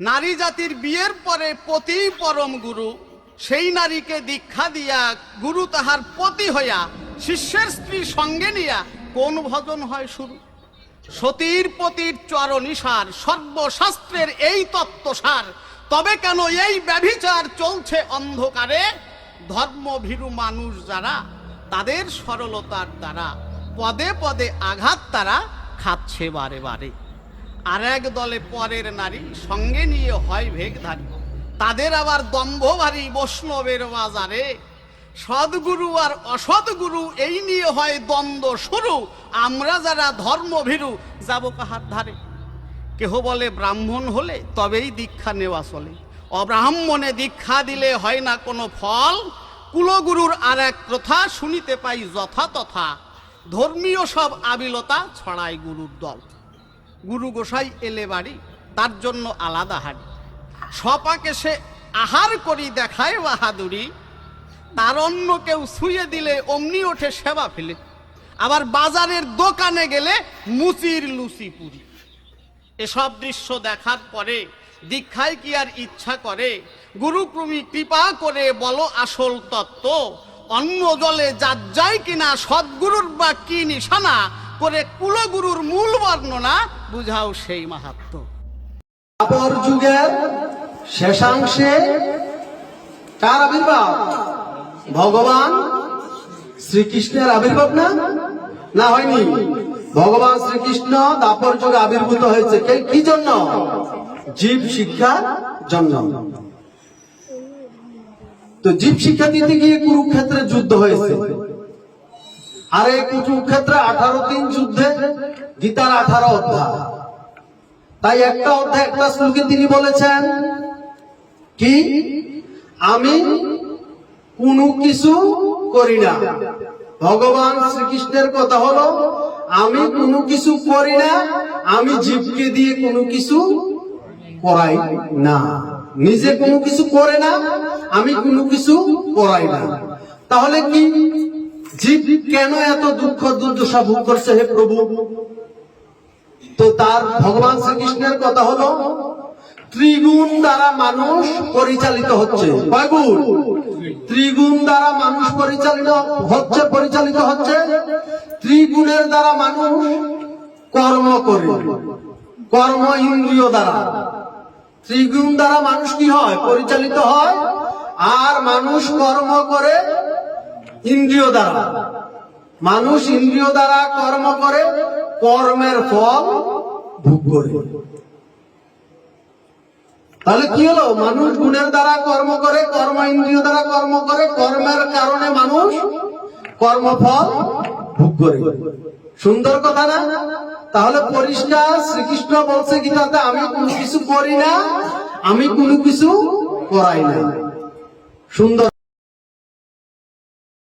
নারী জাতির বিয়ের পরে পতি পরম গুরু, সেই নারীকে দীক্ষা দিয়া গুরু তাহার পতি হইয়া শিষ্যের স্ত্রী সঙ্গে নিয়া কোন ভজন হয় শুরু? সতীর পতির চরণিসার, সর্বশাস্ত্রের এই তত্ত্বসার। তবে কেন এই ব্যভিচার চলছে অন্ধকারে? ধর্মভীরু মানুষ যারা, তাদের সরলতার দ্বারা পদে পদে আঘাত তারা খাচ্ছে বারে বারে। আর এক দলে পরের নারী সঙ্গে নিয়ে হয় ভেগধারী, তাদের আবার দম্ভ ভারী বৈষ্ণবের বাজারে। সদ্গুরু আর অসৎগুরু এই নিয়ে হয় দ্বন্দ্ব শুরু। আমরা যারা ধর্মভীরু যাব কাহার ধারে? কেহ বলে ব্রাহ্মণ হলে তবেই দীক্ষা নেওয়া চলে, অব্রাহ্মণে দীক্ষা দিলে হয় না কোনো ফল। কুলগুরুর আর এক প্রথা শুনিতে পাই যথা তথা, ধর্মীয় সব আবিলতা ছড়ায় গুরুর দল। গুরু গোসাই এলে বাড়ি, তার জন্য আলাদা হাড়ি, সপাকে সে আহার করি দেখায় বাহাদুরি। তার অন্য কেউ ছুঁয়ে দিলে অমনি ওঠে সেবা ফেলে, আবার বাজারের দোকানে গেলে মুচির লুচি পুরি। এসব দৃশ্য দেখার পরে দীক্ষায় কি আর ইচ্ছা করে? গুরুক্রমী কৃপা করে বলো আসল তত্ত্ব, অন্য জলে যার যায় কিনা সদ্গুরুর বা কি নিশানা, করে কুলগুরুর মূল বর্ণনা বুঝাও সেই মাহাত্ম্য। দ্বাপর যুগের শেষাংশে কার আবির্ভাব? ভগবান শ্রীকৃষ্ণের আবির্ভাব না? না হয়নি? ভগবান শ্রীকৃষ্ণ দ্বাপর যুগে আবির্ভূত হয়েছে কি জন্য? জীব শিক্ষার জন্য। তো জীব শিক্ষা দিতে গিয়ে কুরুক্ষেত্রে যুদ্ধ হয়েছে। আর এই কুরুক্ষেত্রে 18 দিন যুদ্ধে গীতার 18 অধ্যায়। তাই একটা অধ্যায় একটা শ্লোকে তিনি বলেছেন কি, আমি কোনো কিছু করি না। ভগবান শ্রীকৃষ্ণের কথা হলো আমি কোনো কিছু করি না, আমি জীবকে দিয়ে কোনো কিছু করাই না। নিজে কোনো কিছু করে না, আমি কোনো কিছু করাই না। তাহলে কি জীব কেন এত দুঃখ দুর্দশা ভোগ করছে হে প্রভু? তো তার ভগবান শ্রীকৃষ্ণের কথা হলো ত্রিগুণ দ্বারা মানুষ পরিচালিত হচ্ছে। কয় গুণ? ত্রিগুণ দ্বারা মানুষ পরিচালিত হচ্ছে। ত্রিগুণের দ্বারা মানুষ কর্ম করে, কর্ম ইন্দ্রিয় দ্বারা। ত্রিগুণ দ্বারা মানুষ কি হয়? পরিচালিত হয়। আর মানুষ কর্ম করে ইন্দ্রিয় দ্বারা। মানুষ ইন্দ্রিয় দ্বারা কর্ম করে, কর্মের ফল ভোগ করে। তাহলে কি হলো? মানুষ গুণের দ্বারা কর্ম করে, কর্ম ইন্দ্রিয় দ্বারা কর্ম করে, কর্মের কারণে মানুষ কর্মফল ভোগ করে। সুন্দর কথা না? তাহলে পরিষ্কার শ্রীকৃষ্ণ বলছে গীতাতে আমি কোনো কিছু করি না, আমি কোনো কিছু করাই না। সুন্দর।